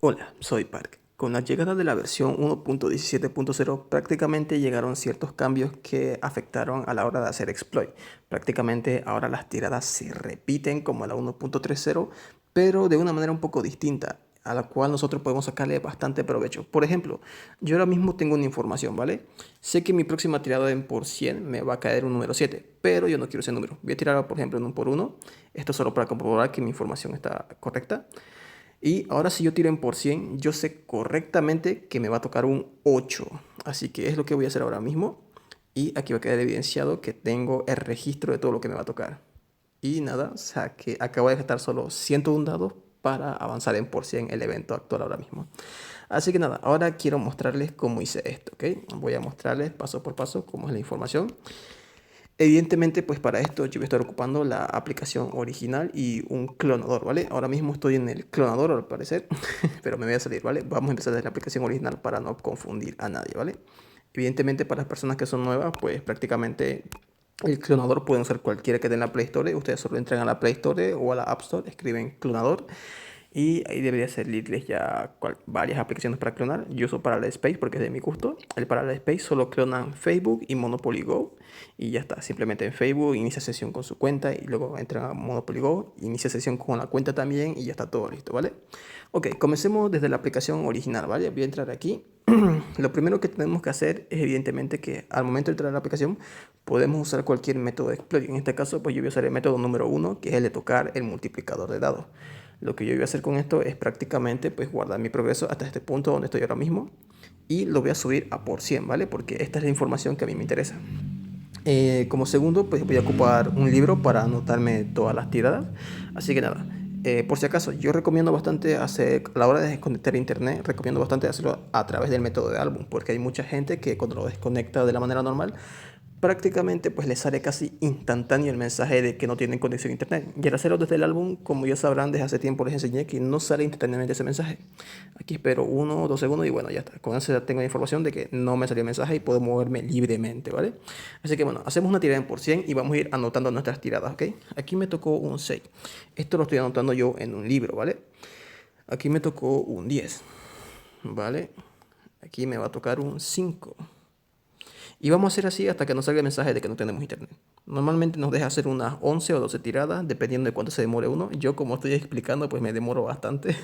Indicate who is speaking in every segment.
Speaker 1: Hola, soy Park. Con la llegada de la versión 1.17.0 prácticamente llegaron ciertos cambios que afectaron a la hora de hacer exploit. Prácticamente ahora las tiradas se repiten como la 1.30, pero de una manera un poco distinta, a la cual nosotros podemos sacarle bastante provecho. Por ejemplo, yo ahora mismo tengo una información, ¿vale? Sé que mi próxima tirada en por 100 me va a caer un número 7, pero yo no quiero ese número. Voy a tirar, por ejemplo, en un por 1. Esto solo para comprobar que mi información está correcta. Y ahora si yo tiro en por 100, yo sé correctamente que me va a tocar un 8. Así que es lo que voy a hacer ahora mismo. Y aquí va a quedar evidenciado que tengo el registro de todo lo que me va a tocar. Y nada, o sea que acabo de gastar solo 101 dados para avanzar en por 100 el evento actual ahora mismo. Así que nada, ahora quiero mostrarles cómo hice esto, ¿ok? Voy a mostrarles paso por paso cómo es la información. Evidentemente, pues para esto yo voy a estar ocupando la aplicación original y un clonador, ¿vale? Ahora mismo estoy en el clonador al parecer, pero me voy a salir, ¿vale? Vamos a empezar desde la aplicación original para no confundir a nadie, ¿vale? Evidentemente para las personas que son nuevas, pues prácticamente el clonador pueden usar cualquiera que esté en la Play Store. Ustedes solo entran a la Play Store o a la App Store, escriben clonador y ahí debería salirles ya varias aplicaciones para clonar. Yo uso Parallel Space porque es de mi gusto. El Parallel Space solo clonan Facebook y Monopoly Go. Y ya está. Simplemente en Facebook inicia sesión con su cuenta y luego entra a Monopoly Go. Inicia sesión con la cuenta también y ya está todo listo, ¿vale? Ok, comencemos desde la aplicación original, ¿vale? Voy a entrar aquí. Lo primero que tenemos que hacer es evidentemente que al momento de entrar a la aplicación podemos usar cualquier método de exploit. En este caso pues yo voy a usar el método número 1, que es el de tocar el multiplicador de dados. Lo que yo voy a hacer con esto es prácticamente pues guardar mi progreso hasta este punto donde estoy ahora mismo y lo voy a subir a por 100, ¿vale? Porque esta es la información que a mí me interesa. Como segundo, pues voy a ocupar un libro para anotarme todas las tiradas. Así que nada, por si acaso, yo recomiendo bastante hacer, a la hora de desconectar internet, recomiendo bastante hacerlo a través del método de álbum, porque hay mucha gente que cuando lo desconecta de la manera normal, prácticamente pues le sale casi instantáneo el mensaje de que no tienen conexión a internet. Y al hacerlo desde el álbum, como ya sabrán, desde hace tiempo les enseñé que no sale instantáneamente ese mensaje. Aquí espero 1 o 2 segundos y bueno, ya está. Con eso ya tengo la información de que no me salió el mensaje y puedo moverme libremente, ¿vale? Así que bueno, hacemos una tirada en por 100 y vamos a ir anotando nuestras tiradas, ¿ok? Aquí me tocó un 6. Esto lo estoy anotando yo en un libro, ¿vale? Aquí me tocó un 10, ¿vale? Aquí me va a tocar un 5. Y vamos a hacer así hasta que nos salga el mensaje de que no tenemos internet. Normalmente nos deja hacer unas 11 o 12 tiradas, dependiendo de cuánto se demore uno. Yo, como estoy explicando, pues me demoro bastante.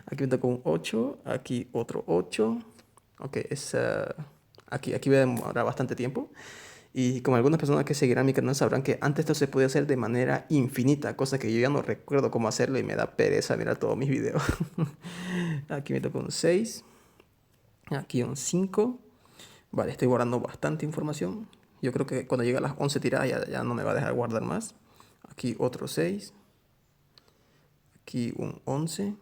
Speaker 1: Aquí me tocó un 8, aquí otro 8. Ok, aquí voy a demorar bastante tiempo. Y como algunas personas que seguirán mi canal sabrán que antes esto se podía hacer de manera infinita, cosa que yo ya no recuerdo cómo hacerlo y me da pereza mirar todos mis videos. Aquí me tocó un 6, aquí un 5. Vale, estoy guardando bastante información. Yo creo que cuando llegue a las 11 tiradas ya no me va a dejar guardar más. Aquí otro 6. Aquí un 11.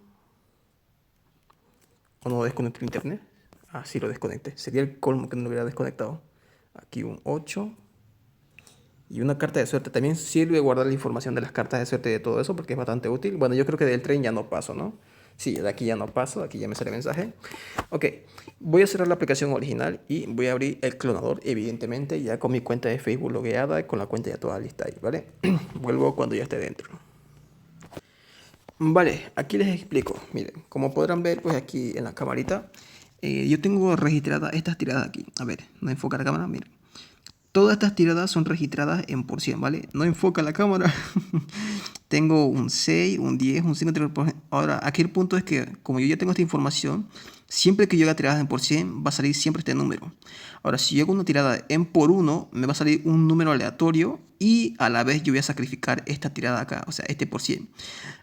Speaker 1: ¿O no desconecté el internet? Ah, sí lo desconecté. Sería el colmo que no lo hubiera desconectado. Aquí un 8. Y una carta de suerte. También sirve guardar la información de las cartas de suerte y de todo eso porque es bastante útil. Bueno, yo creo que del tren ya no paso, ¿no? Sí, de aquí ya no paso. Aquí ya me sale el mensaje. Ok, voy a cerrar la aplicación original y voy a abrir el clonador, evidentemente, ya con mi cuenta de Facebook logueada y con la cuenta ya toda lista ahí, ¿vale? Vuelvo cuando ya esté dentro. Vale, aquí les explico. Miren, como podrán ver, pues aquí en la camarita, yo tengo registradas estas tiradas aquí. A ver, no enfoca la cámara, miren. Todas estas tiradas son registradas en por 100, ¿vale? No enfoca la cámara. Tengo un 6, un 10, un 5. Ahora, aquí el punto es que, como yo ya tengo esta información, siempre que yo haga tiradas en por 100, va a salir siempre este número. Ahora, si yo hago una tirada en por 1, me va a salir un número aleatorio y a la vez yo voy a sacrificar esta tirada acá, o sea, este por 100.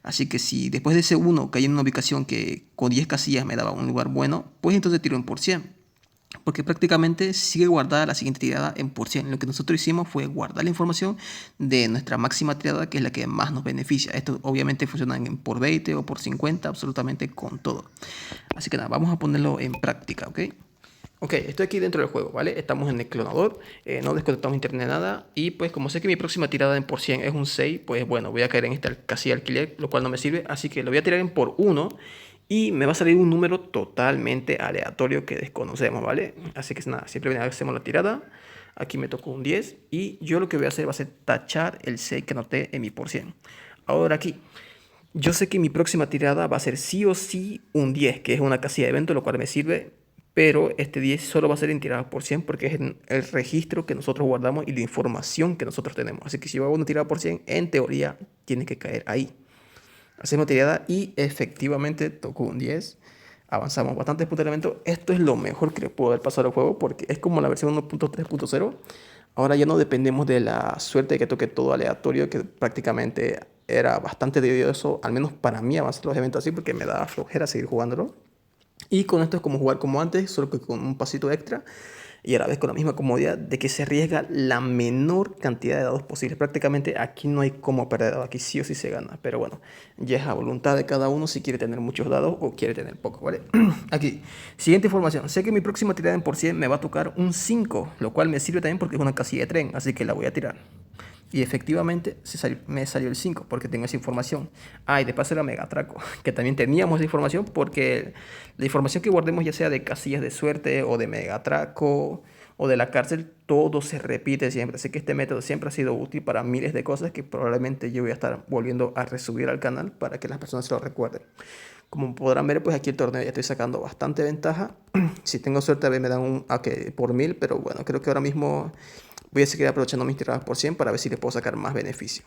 Speaker 1: Así que si después de ese 1 caí en una ubicación que con 10 casillas me daba un lugar bueno, pues entonces tiro en por 100. Porque prácticamente sigue guardada la siguiente tirada en por 100. Lo que nosotros hicimos fue guardar la información de nuestra máxima tirada, que es la que más nos beneficia. Esto obviamente funciona en por 20 o por 50, absolutamente con todo. Así que nada, vamos a ponerlo en práctica, ¿ok? Ok, estoy aquí dentro del juego, ¿vale? Estamos en el clonador, no desconectamos internet nada. Y pues como sé que mi próxima tirada en por 100 es un 6, pues bueno, voy a caer en esta casilla de alquiler, lo cual no me sirve. Así que lo voy a tirar en por 1 y me va a salir un número totalmente aleatorio que desconocemos, ¿vale? Así que nada, simplemente hacemos la tirada. Aquí me tocó un 10 y yo lo que voy a hacer va a ser tachar el 6 que anoté en mi por 100. Ahora aquí, Yo sé que mi próxima tirada va a ser sí o sí un 10, que es una casilla de evento, lo cual me sirve, pero este 10 solo va a ser en tirada por 100 porque es el registro que nosotros guardamos y la información que nosotros tenemos. Así que si yo hago una tirada por 100, en teoría tiene que caer ahí. Hacemos tirada y efectivamente tocó un 10. Avanzamos bastante puntos de elemento. Esto es lo mejor que le puedo haber pasado al juego porque es como la versión 1.3.0. Ahora ya no dependemos de la suerte de que toque todo aleatorio, que prácticamente era bastante tedioso, al menos para mí, avanzar los eventos así porque me daba flojera seguir jugándolo. Y con esto es como jugar como antes, solo que con un pasito extra y a la vez con la misma comodidad de que se arriesga la menor cantidad de dados posibles. Prácticamente aquí no hay cómo perder dados, aquí sí o sí se gana. Pero bueno, ya es a voluntad de cada uno si quiere tener muchos dados o quiere tener pocos, ¿vale? Aquí, siguiente información. Sé que mi próxima tirada en por 100 me va a tocar un 5, lo cual me sirve también porque es una casilla de tren, así que la voy a tirar. Y efectivamente me salió el 5 porque tengo esa información. Ah, y de paso era Megatraco, que también teníamos esa información porque la información que guardemos, ya sea de casillas de suerte o de Megatraco o de la cárcel, todo se repite siempre. Así que este método siempre ha sido útil para miles de cosas que probablemente yo voy a estar volviendo a resubir al canal para que las personas se lo recuerden. Como podrán ver, pues aquí el torneo ya estoy sacando bastante ventaja. Si tengo suerte, a ver, me dan un por 1000, pero bueno, creo que ahora mismo voy a seguir aprovechando mis tiradas por 100 para ver si les puedo sacar más beneficio.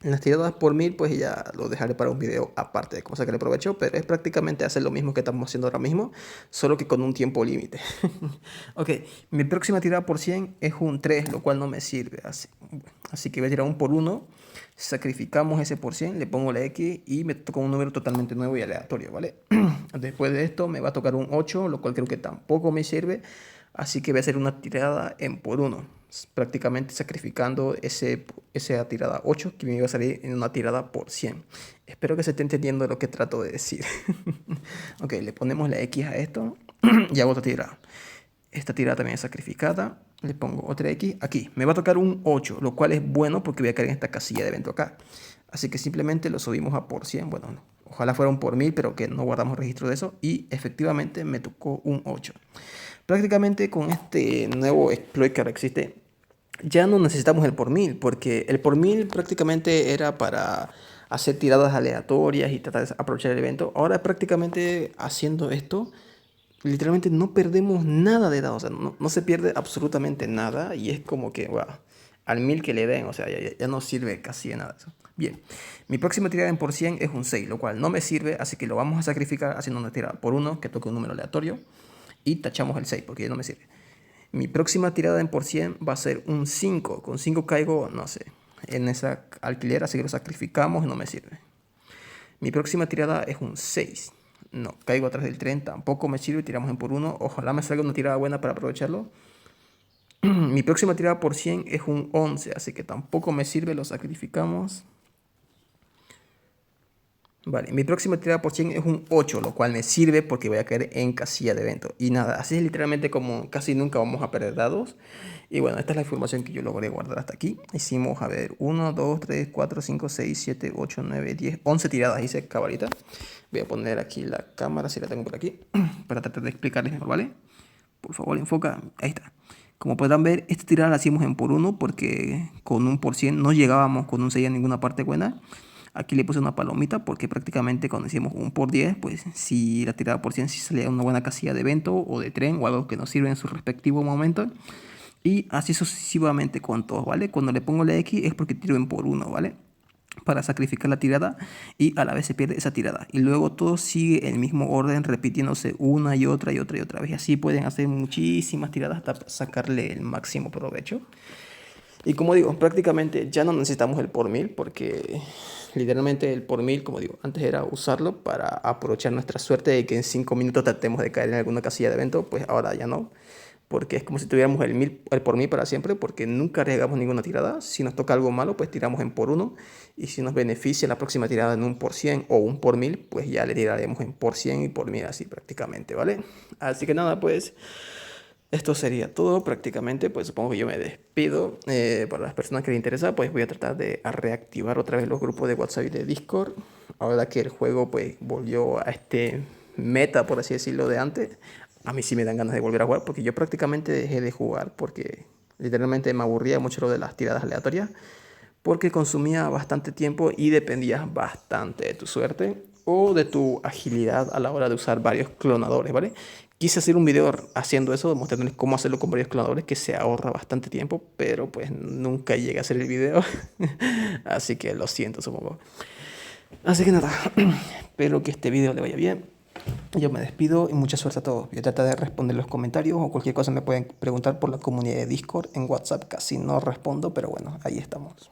Speaker 1: En las tiradas por 1000 pues ya lo dejaré para un video aparte de cómo sacarle provecho, pero es prácticamente hacer lo mismo que estamos haciendo ahora mismo, solo que con un tiempo límite. Ok, mi próxima tirada por 100 es un 3, lo cual no me sirve. Así que voy a tirar un por 1, sacrificamos ese por 100, le pongo la X y me toca un número totalmente nuevo y aleatorio, ¿vale? Después de esto me va a tocar un 8, lo cual creo que tampoco me sirve. Así que voy a hacer una tirada en por 1, prácticamente sacrificando esa tirada 8 que me iba a salir en una tirada por 100. Espero que se esté entendiendo lo que trato de decir. Ok, le ponemos la X a esto y hago otra tirada. Esta tirada también es sacrificada. Le pongo otra X aquí. Me va a tocar un 8, lo cual es bueno porque voy a caer en esta casilla de evento acá. Así que simplemente lo subimos a por 100. Bueno, ojalá fuera un por 1000, pero que no guardamos registro de eso. Y efectivamente me tocó un 8. Prácticamente con este nuevo exploit que ahora existe, ya no necesitamos el por 1000, porque el por 1000 prácticamente era para hacer tiradas aleatorias y tratar de aprovechar el evento. Ahora prácticamente haciendo esto, literalmente no perdemos nada de dados, o sea, no se pierde absolutamente nada y es como que, wow, al 1000 que le den, o sea, ya no sirve casi de nada eso. Bien, mi próxima tirada en por 100 es un 6, lo cual no me sirve, así que lo vamos a sacrificar haciendo una tirada por 1 que toque un número aleatorio y tachamos el 6 porque ya no me sirve. Mi próxima tirada en por 100 va a ser un 5, con 5 caigo, no sé, en esa alquiler, así que lo sacrificamos y no me sirve. Mi próxima tirada es un 6. No, caigo atrás del tren, tampoco me sirve, tiramos en por 1. Ojalá me salga una tirada buena para aprovecharlo. Mi próxima tirada por 100 es un 11, así que tampoco me sirve, lo sacrificamos. Vale, mi próxima tirada por 100 es un 8, lo cual me sirve porque voy a caer en casilla de evento. Y nada, así es literalmente como casi nunca vamos a perder dados. Y bueno, esta es la información que yo logré guardar hasta aquí. Hicimos, a ver, 1, 2, 3, 4, 5, 6, 7, 8, 9, 10, 11 tiradas hice cabalita. Voy a poner aquí la cámara, si la tengo por aquí, para tratar de explicarles mejor, ¿vale? Por favor, enfoca. Ahí está. Como podrán ver, esta tirada la hicimos en por 1 porque con un por 100 no llegábamos con un 6 a ninguna parte buena. Aquí le puse una palomita porque prácticamente cuando hicimos un por 10, pues si la tirada por 100 sí salía una buena casilla de evento o de tren o algo que nos sirve en su respectivo momento. Y así sucesivamente con todos, ¿vale? Cuando le pongo la X es porque tiro en por 1, ¿vale? Para sacrificar la tirada y a la vez se pierde esa tirada. Y luego todo sigue el mismo orden repitiéndose una y otra y otra y otra vez. Y así pueden hacer muchísimas tiradas hasta sacarle el máximo provecho. Y como digo, prácticamente ya no necesitamos el por 1000 porque literalmente el por 1000, como digo, antes era usarlo para aprovechar nuestra suerte de que en 5 minutos tratemos de caer en alguna casilla de evento, pues ahora ya no. Porque es como si tuviéramos el por 1000 para siempre, porque nunca arriesgamos ninguna tirada. Si nos toca algo malo, pues tiramos en por 1. Y si nos beneficia la próxima tirada en un por 100 o un por 1000, pues ya le tiraremos en por 100 y por 1000 así prácticamente, ¿vale? Así que nada, pues esto sería todo prácticamente, pues supongo que yo me despido. Para las personas que les interesa, pues voy a tratar de reactivar otra vez los grupos de WhatsApp y de Discord. Ahora que el juego pues volvió a este meta, por así decirlo, de antes, a mí sí me dan ganas de volver a jugar porque yo prácticamente dejé de jugar porque literalmente me aburría mucho lo de las tiradas aleatorias. porque consumía bastante tiempo y dependías bastante de tu suerte o de tu agilidad a la hora de usar varios clonadores, ¿vale? Quise hacer un video haciendo eso, mostrándoles cómo hacerlo con varios clonadores, que se ahorra bastante tiempo, pero pues nunca llegué a hacer el video, así que lo siento, supongo. Así que nada, espero que este video le vaya bien. Yo me despido y mucha suerte a todos. Voy a tratar de responder los comentarios o cualquier cosa me pueden preguntar por la comunidad de Discord. En WhatsApp casi no respondo, pero bueno, ahí estamos.